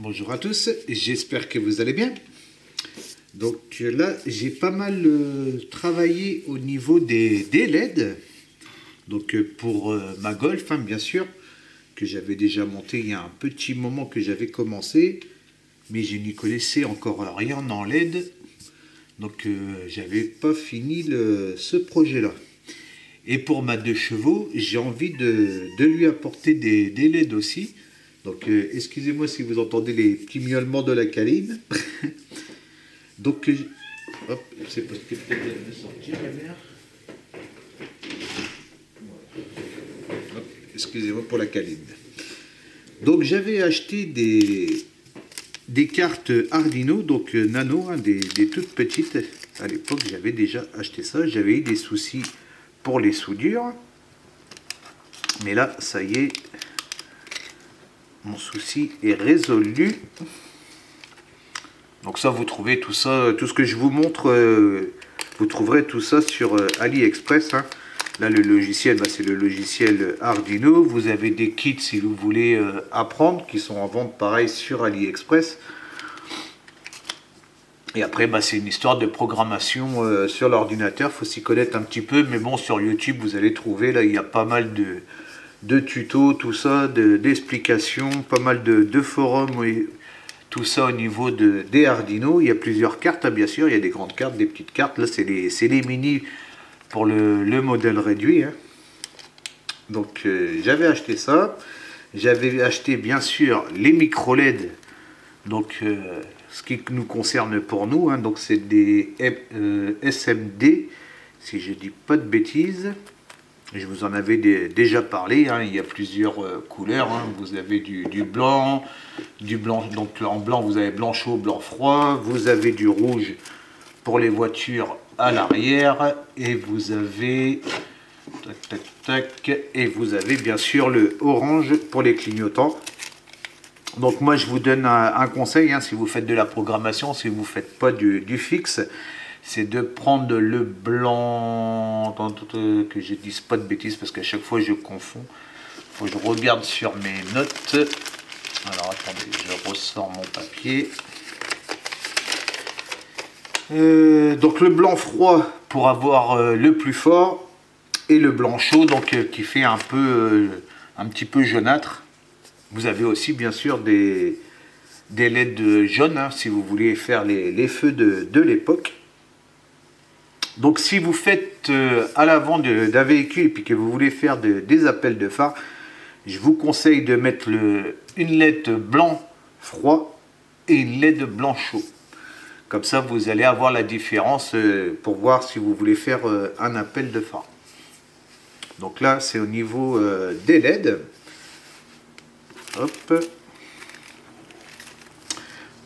Bonjour à tous, j'espère que vous allez bien. Donc là, j'ai pas mal travaillé au niveau des LED. Donc pour ma Golf, hein, bien sûr, que j'avais déjà monté il y a un petit moment que j'avais commencé, mais je n'y connaissais encore rien en LED. Donc j'avais pas fini ce projet-là. Et pour ma 2 chevaux, j'ai envie de lui apporter des LED aussi. Donc excusez-moi si vous entendez les petits miaulements de la câline. Donc hop, c'est parce que peut-être elle veut sortir la mère. Hop, excusez-moi pour la câline. Donc j'avais acheté des cartes Arduino, donc nano, hein, des toutes petites. À l'époque, j'avais déjà acheté ça. J'avais eu des soucis pour les soudures. Mais là, ça y est, mon souci est résolu. Donc ça, vous trouvez tout ça, tout ce que je vous montre, vous trouverez tout ça sur AliExpress. Hein. Là, le logiciel, c'est le logiciel Arduino. Vous avez des kits si vous voulez apprendre, qui sont en vente pareil sur AliExpress. Et après, c'est une histoire de programmation sur l'ordinateur. Il faut s'y connaître un petit peu. Mais bon, sur YouTube, vous allez trouver, là, il y a pas mal de tutos, tout ça, d'explications, pas mal de forums, oui, tout ça au niveau des Arduino. Il y a plusieurs cartes, hein, bien sûr. Il y a des grandes cartes, des petites cartes. Là, c'est les mini pour le modèle réduit. Hein. Donc, j'avais acheté ça. J'avais acheté, bien sûr, les micro LED. Donc, ce qui nous concerne pour nous, hein, donc c'est des SMD, si je dis pas de bêtises. Je vous en avais déjà parlé, hein, il y a plusieurs couleurs, hein. Vous avez du blanc, donc en blanc vous avez blanc chaud, blanc froid, vous avez du rouge pour les voitures à l'arrière, et vous avez, et vous avez bien sûr le orange pour les clignotants. Donc moi je vous donne un conseil, hein, si vous faites de la programmation, si vous ne faites pas du fixe, c'est de prendre le blanc, que je ne dise pas de bêtises parce qu'à chaque fois je confonds. Il faut que je regarde sur mes notes. Alors attendez, je ressors mon papier. Donc le blanc froid pour avoir le plus fort, et le blanc chaud donc qui fait un petit peu jaunâtre. Vous avez aussi bien sûr des LED jaunes, hein, si vous voulez faire les feux de l'époque. Donc si vous faites à l'avant d'un véhicule et puis que vous voulez faire des appels de phare, je vous conseille de mettre une LED blanc froid et une LED blanc chaud. Comme ça vous allez avoir la différence pour voir si vous voulez faire un appel de phare. Donc là c'est au niveau des LED. Hop.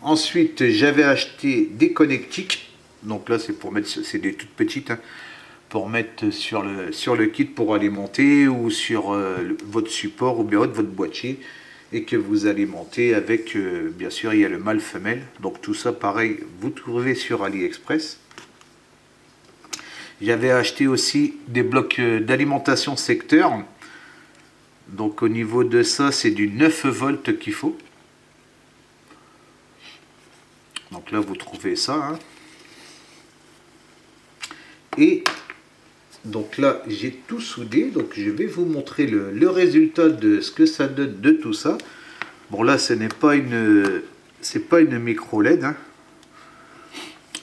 Ensuite, j'avais acheté des connectiques. Donc là, c'est pour mettre, c'est des toutes petites, hein, pour mettre sur le kit pour alimenter ou sur votre support ou bien votre boîtier, et que vous alimentez avec, bien sûr, il y a le mâle femelle. Donc tout ça, pareil, vous trouvez sur AliExpress. J'avais acheté aussi des blocs d'alimentation secteur. Donc au niveau de ça, c'est du 9 volts qu'il faut. Donc là, vous trouvez ça. Hein. Et donc là, j'ai tout soudé. Donc je vais vous montrer le résultat de ce que ça donne de tout ça. Bon là, ce n'est pas une micro LED. Hein.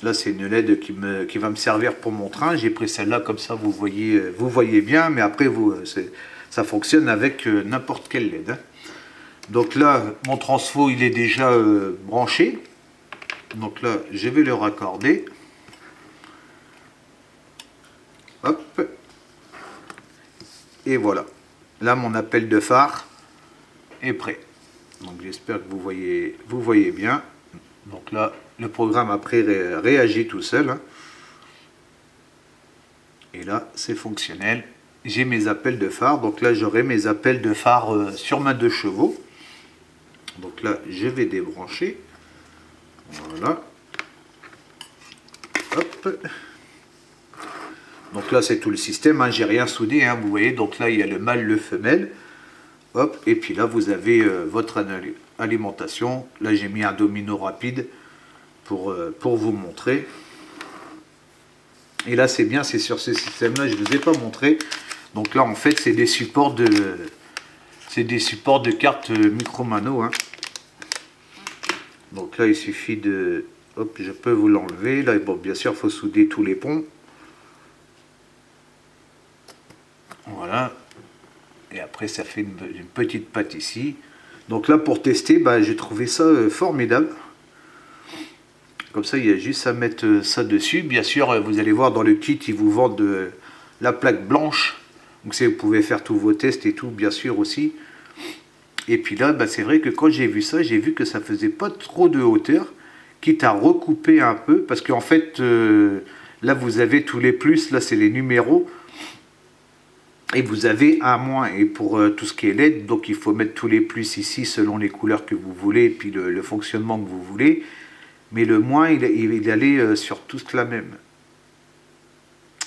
Là, c'est une LED qui va me servir pour mon train. J'ai pris celle-là comme ça, vous voyez bien. Mais après, ça fonctionne avec n'importe quelle LED. Hein. Donc là, mon transfo, il est déjà branché. Donc là, je vais le raccorder. Hop. Et voilà. Là, mon appel de phare est prêt. Donc j'espère que vous voyez bien. Donc là, le programme après réagit tout seul. Hein. Et là, c'est fonctionnel. J'ai mes appels de phare. Donc là, j'aurai mes appels de phare sur ma 2 chevaux. Donc là, je vais débrancher. Voilà. Hop. Donc là, c'est tout le système. Hein. J'ai rien soudé. Hein, vous voyez. Donc là, il y a le mâle, le femelle. Hop. Et puis là, vous avez votre alimentation. Là j'ai mis un domino rapide pour vous montrer. Et là c'est bien, c'est sur ce système là, je ne vous ai pas montré. Donc là en fait c'est des supports de cartes Micromano, hein. Donc là il suffit de, hop, je peux vous l'enlever. Là bon, bien sûr il faut souder tous les ponts. Voilà. Et après ça fait une petite patte ici. Donc là pour tester, bah, j'ai trouvé ça formidable. Comme ça il y a juste à mettre ça dessus. Bien sûr vous allez voir dans le kit ils vous vendent la plaque blanche. Donc vous pouvez faire tous vos tests et tout bien sûr aussi. Et puis là bah, c'est vrai que quand j'ai vu ça, j'ai vu que ça faisait pas trop de hauteur. Quitte à recouper un peu. Parce qu'en fait là vous avez tous les plus. Là c'est les numéros. Et vous avez un moins, et pour tout ce qui est LED, donc il faut mettre tous les plus ici selon les couleurs que vous voulez, et puis le fonctionnement que vous voulez. Mais le moins, il allait sur tous la même.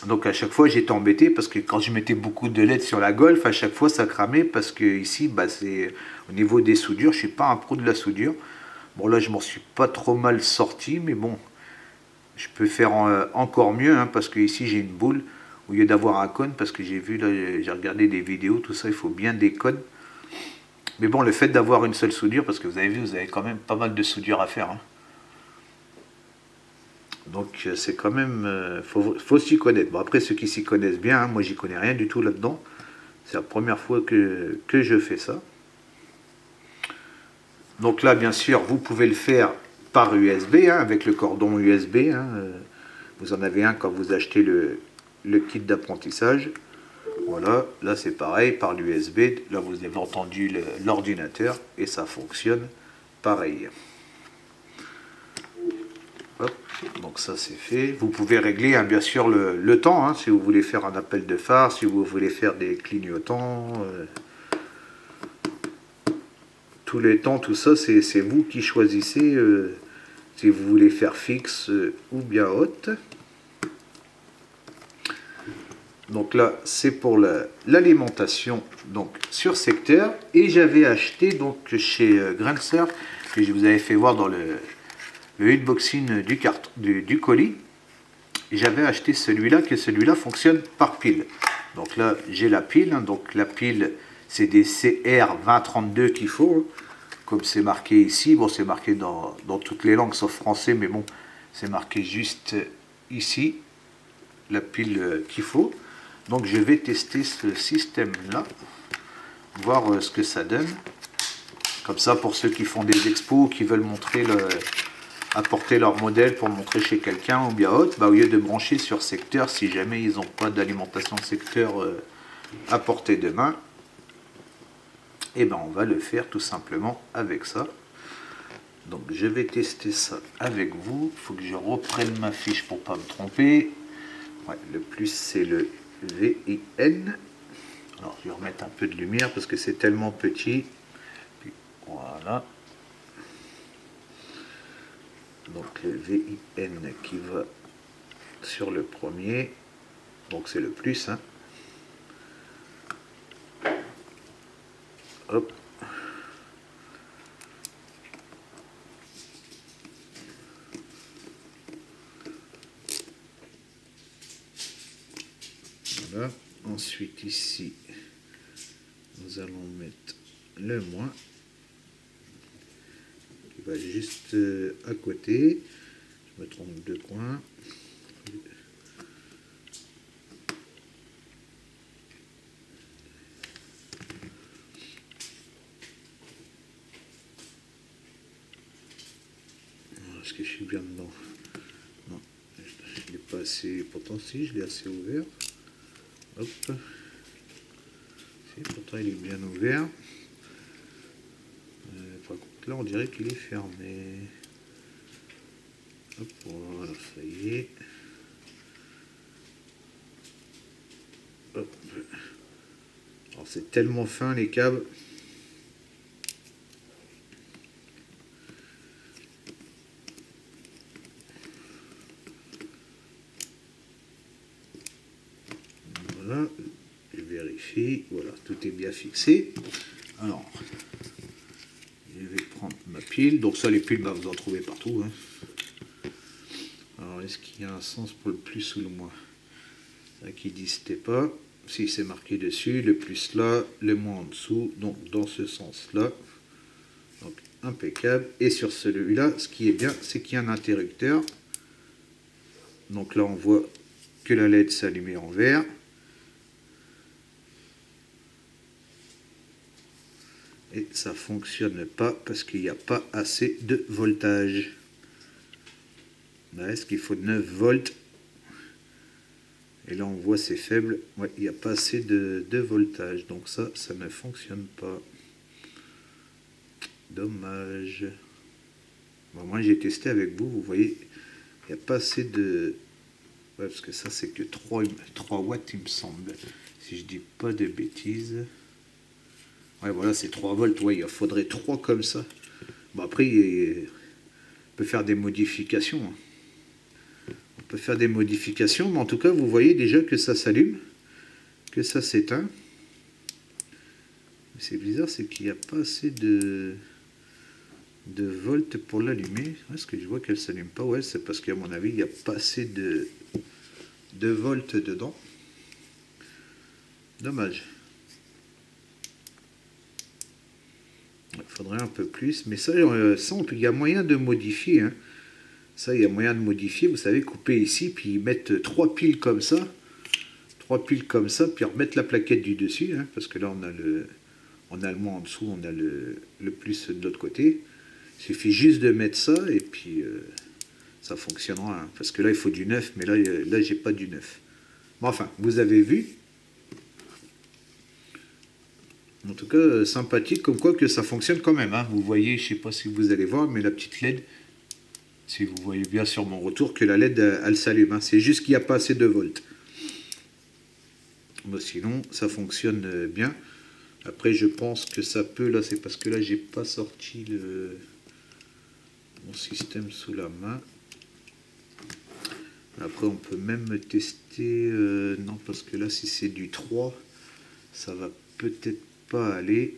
Donc à chaque fois j'étais embêté, parce que quand je mettais beaucoup de LED sur la Golf, à chaque fois ça cramait, parce que ici, bah, c'est au niveau des soudures, je ne suis pas un pro de la soudure. Bon là je m'en suis pas trop mal sorti, mais bon, je peux faire encore mieux, hein, parce que ici j'ai une boule. Au lieu d'avoir un cône, parce que j'ai vu, là, j'ai regardé des vidéos, tout ça, il faut bien des cônes. Mais bon, le fait d'avoir une seule soudure, parce que vous avez vu, vous avez quand même pas mal de soudure à faire, hein. Donc c'est quand même, faut s'y connaître. Bon après ceux qui s'y connaissent bien, hein, moi j'y connais rien du tout là-dedans. C'est la première fois que je fais ça. Donc là bien sûr vous pouvez le faire par USB, hein, avec le cordon USB, hein. Vous en avez un quand vous achetez le kit d'apprentissage. Voilà, là c'est pareil, par l'USB, là vous avez entendu l'ordinateur et ça fonctionne pareil. Hop, donc ça c'est fait. Vous pouvez régler, hein, bien sûr le temps, hein, si vous voulez faire un appel de phare, si vous voulez faire des clignotants, tous les temps, tout ça c'est vous qui choisissez si vous voulez faire fixe ou bien haute. Donc là, c'est pour l'alimentation donc sur secteur. Et j'avais acheté donc chez Grancer, que je vous avais fait voir dans le unboxing du colis. J'avais acheté celui-là, que celui-là fonctionne par pile. Donc là, j'ai la pile. Hein, donc la pile, c'est des CR2032 qu'il faut. Hein, comme c'est marqué ici. Bon, c'est marqué dans toutes les langues sauf français, mais bon, c'est marqué juste ici. La pile qu'il faut. Donc je vais tester ce système là, voir ce que ça donne. Comme ça pour ceux qui font des expos, qui veulent montrer apporter leur modèle pour montrer chez quelqu'un ou bien autre, bah, au lieu de brancher sur secteur, si jamais ils n'ont pas d'alimentation secteur à portée de main, et ben on va le faire tout simplement avec ça. Donc je vais tester ça avec vous. Il faut que je reprenne ma fiche pour pas me tromper. Ouais, le plus c'est le VIN. Alors je vais remettre un peu de lumière parce que c'est tellement petit. Puis, voilà. Donc le VIN qui va sur le premier. Donc c'est le plus. Hein. Hop. Voilà. Ensuite ici, nous allons mettre le moins qui va juste à côté. Je me trompe de coin. Est-ce que je suis bien dedans? Non, je l'ai pas assez. Pourtant si, je l'ai assez ouvert. Hop. Si, pourtant il est bien ouvert. Par contre là on dirait qu'il est fermé. Hop, voilà, ça y est. Hop. Alors c'est tellement fin les câbles. Voilà, je vérifie. Voilà, tout est bien fixé. Alors, je vais prendre prendre ma pile. Donc ça, les piles, bah, vous en trouvez partout. Hein. Alors, est-ce qu'il y a un sens pour le plus ou le moins? Ça qui n'existait pas. Si c'est marqué dessus, le plus là, le moins en dessous. Donc dans ce sens-là. Donc impeccable. Et sur celui-là, ce qui est bien, c'est qu'il y a un interrupteur. Donc là, on voit que la LED s'allume en vert. Et ça ne fonctionne pas parce qu'il n'y a pas assez de voltage. Là, est-ce qu'il faut 9 volts? Et là, on voit c'est faible. Ouais, il n'y a pas assez de voltage. Donc ça ne fonctionne pas. Dommage. Bon, moi, j'ai testé avec vous. Vous voyez, il n'y a pas assez de... Ouais, parce que ça, c'est que 3 watts, il me semble. Si je dis pas de bêtises. Ouais, voilà, c'est 3 volts. Ouais, il faudrait 3 comme ça. Bon, après, on peut faire des modifications. On peut faire des modifications, mais en tout cas, vous voyez déjà que ça s'allume, que ça s'éteint. C'est bizarre, c'est qu'il n'y a pas assez de volts pour l'allumer. Est-ce que je vois qu'elle ne s'allume pas? Ouais, c'est parce qu'à mon avis, il n'y a pas assez de volts dedans. Dommage. Il faudrait un peu plus, mais ça il y a moyen de modifier. Hein. Ça, il y a moyen de modifier. Vous savez, couper ici, puis mettre 3 piles comme ça. 3 piles comme ça, puis remettre la plaquette du dessus. Hein, parce que là, on a le moins en dessous, on a le plus de l'autre côté. Il suffit juste de mettre ça, et puis ça fonctionnera. Hein, parce que là, il faut du neuf, mais là j'ai pas du neuf. Bon, enfin, vous avez vu. En tout cas, sympathique, comme quoi que ça fonctionne quand même. Hein. Vous voyez, je ne sais pas si vous allez voir, mais la petite LED, si vous voyez bien sur mon retour, que la LED, elle s'allume. Hein. C'est juste qu'il n'y a pas assez de volts. Bon, sinon, ça fonctionne bien. Après, je pense que ça peut, là, c'est parce que là, j'ai pas sorti mon système sous la main. Après, on peut même tester... non, parce que là, si c'est du 3, ça va peut-être pas aller.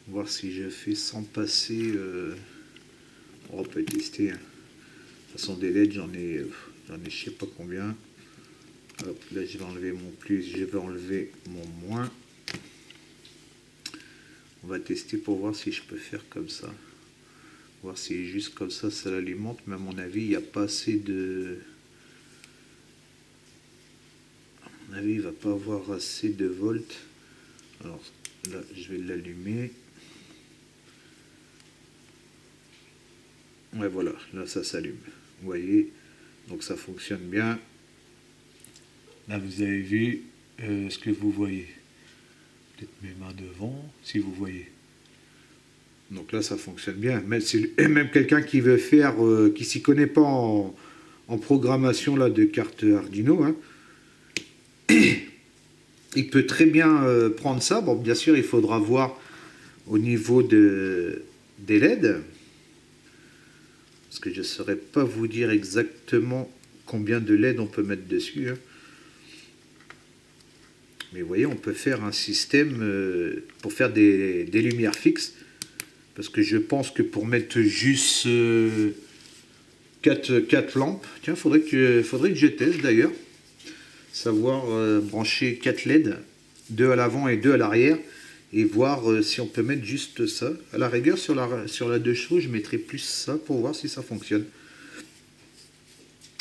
Voir si je fais sans passer. On peut tester. Hein. De toute façon, des LED, j'en ai je sais pas combien. Hop, là, je vais enlever mon plus, je vais enlever mon moins. On va tester pour voir si je peux faire comme ça. Voir si juste comme ça, ça l'alimente. Mais à mon avis, il n'y a pas assez de... À mon avis, il ne va pas avoir assez de volts. Alors là, je vais l'allumer. Ouais, voilà, là, ça s'allume. Vous voyez, donc ça fonctionne bien. Là, vous avez vu ce que vous voyez. Peut-être mes mains devant, si vous voyez. Donc là, ça fonctionne bien. Même quelqu'un qui veut faire, qui s'y connaît pas en programmation là, de cartes Arduino, hein, il peut très bien prendre ça. Bon, bien sûr, il faudra voir au niveau des LED, parce que je ne saurais pas vous dire exactement combien de LED on peut mettre dessus. Hein. Mais vous voyez, on peut faire un système pour faire des lumières fixes. Parce que je pense que pour mettre juste 4 lampes, tiens, faudrait que je teste d'ailleurs. Savoir brancher 4 LED, 2 à l'avant et 2 à l'arrière. Et voir si on peut mettre juste ça. À la rigueur, sur la 2 chevaux, je mettrai plus ça pour voir si ça fonctionne.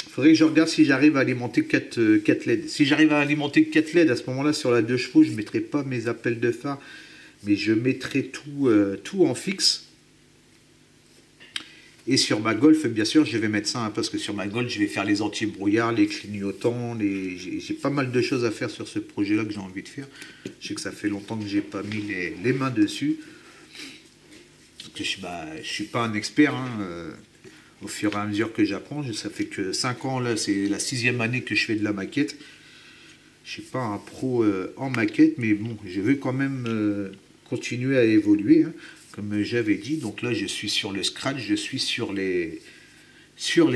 Il faudrait que je regarde si j'arrive à alimenter 4 LED. Si j'arrive à alimenter 4 LED, à ce moment-là, sur la 2 chevaux, je ne mettrai pas mes appels de phare, mais je mettrai tout en fixe. Et sur ma Golf, bien sûr, je vais mettre ça, hein, parce que sur ma Golf, je vais faire les anti-brouillards, les clignotants, j'ai pas mal de choses à faire sur ce projet-là que j'ai envie de faire. Je sais que ça fait longtemps que j'ai pas mis les mains dessus. Parce que je suis pas un expert, hein, au fur et à mesure que j'apprends. Ça fait que 5 ans, là, c'est la 6e année que je fais de la maquette. Je suis pas un pro en maquette, mais bon, je veux quand même continuer à évoluer, hein, comme j'avais dit. Donc là, je suis sur le scratch, je suis sur les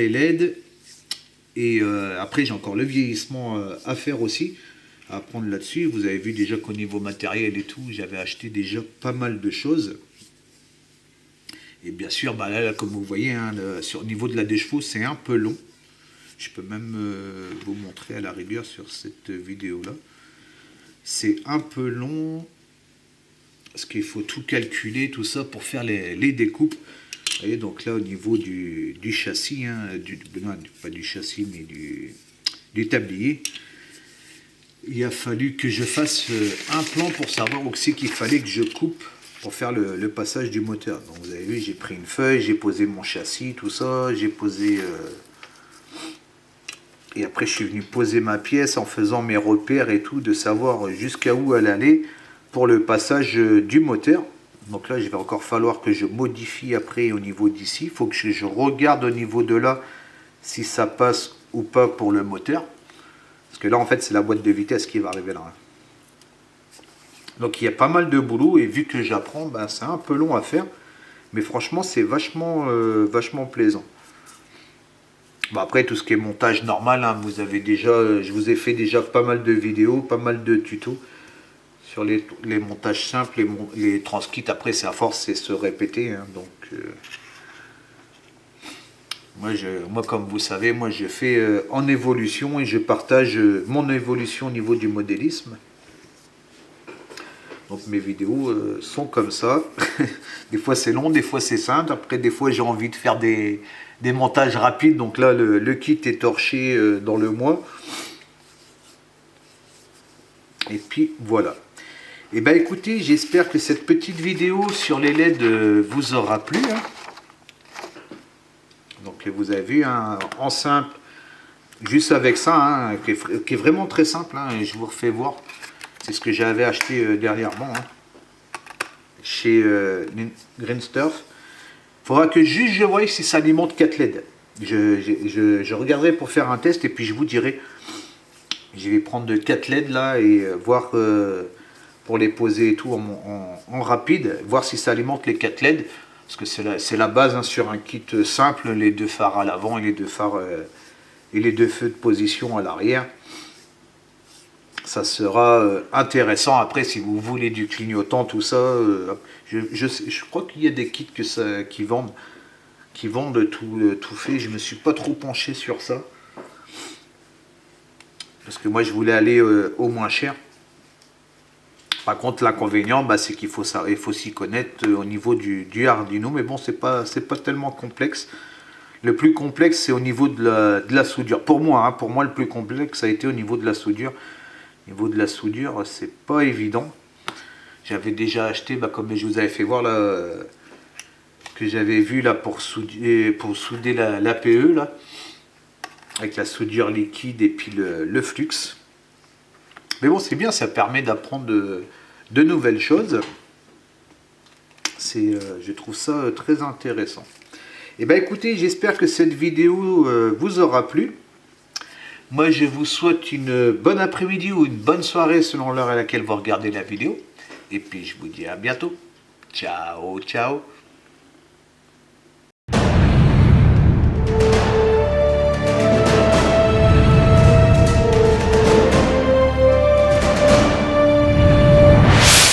LED. Et après, j'ai encore le vieillissement à faire aussi. à apprendre là-dessus. Vous avez vu déjà qu'au niveau matériel et tout, j'avais acheté déjà pas mal de choses. Et bien sûr, bah là, comme vous voyez, hein, sur le niveau de la des chevaux, c'est un peu long. Je peux même vous montrer à la rigueur sur cette vidéo-là. C'est un peu long, parce qu'il faut tout calculer, tout ça, pour faire les découpes. Vous voyez, donc là, au niveau du châssis, hein, non, pas du châssis, mais du tablier, il a fallu que je fasse un plan pour savoir aussi qu'il fallait que je coupe pour faire le passage du moteur. Donc vous avez vu, j'ai pris une feuille, j'ai posé mon châssis, tout ça, j'ai posé... et après je suis venu poser ma pièce en faisant mes repères et tout, de savoir jusqu'à où elle allait pour le passage du moteur. Donc là, il va encore falloir que je modifie après au niveau d'ici. Il faut que je regarde au niveau de là si ça passe ou pas pour le moteur. Parce que là, en fait, c'est la boîte de vitesse qui va arriver là. Donc il y a pas mal de boulot et vu que j'apprends, ben, c'est un peu long à faire. Mais franchement, c'est vachement plaisant. Bon, après, tout ce qui est montage normal, hein, vous avez déjà, je vous ai fait déjà pas mal de vidéos, pas mal de tutos sur les montages simples, les transkits. Après, c'est à force, c'est se répéter. Hein, donc, moi, comme vous savez, moi, je fais en évolution et je partage mon évolution au niveau du modélisme. Donc mes vidéos sont comme ça. Des fois c'est long, des fois c'est simple. Après des fois j'ai envie de faire des montages rapides. Donc là le kit est torché dans le mois. Et puis voilà. Et ben écoutez, j'espère que cette petite vidéo sur les LED vous aura plu. Hein. Donc vous avez vu, hein, en simple, juste avec ça, hein, qui est vraiment très simple. Hein, et je vous refais voir. C'est ce que j'avais acheté dernièrement hein, chez Greenstuff. Il faudra que juste je voie si ça alimente 4 LED. Je regarderai pour faire un test et puis je vous dirai. Je vais prendre 4 LED là et voir pour les poser et tout en rapide. Voir si ça alimente les 4 LED. Parce que c'est la base hein, sur un kit simple. Les 2 phares à l'avant et les 2 phares et les 2 feux de position à l'arrière. Ça sera intéressant après si vous voulez du clignotant, tout ça. Je crois qu'il y a des kits qui vendent tout fait. Je me suis pas trop penché sur ça. Parce que moi je voulais aller au moins cher. Par contre l'inconvénient bah, c'est qu'il faut s'y connaître au niveau du Arduino. Mais bon c'est pas tellement complexe. Le plus complexe c'est au niveau de la soudure. Pour moi, le plus complexe ça a été au niveau de la soudure. Au niveau de la soudure, c'est pas évident. J'avais déjà acheté, bah, comme je vous avais fait voir là, que j'avais vu là pour souder l'APE là, avec la soudure liquide et puis le flux. Mais bon, c'est bien, ça permet d'apprendre de nouvelles choses. Je trouve ça très intéressant. Et ben écoutez, j'espère que cette vidéo vous aura plu. Moi, je vous souhaite une bonne après-midi ou une bonne soirée selon l'heure à laquelle vous regardez la vidéo. Et puis, je vous dis à bientôt. Ciao, ciao.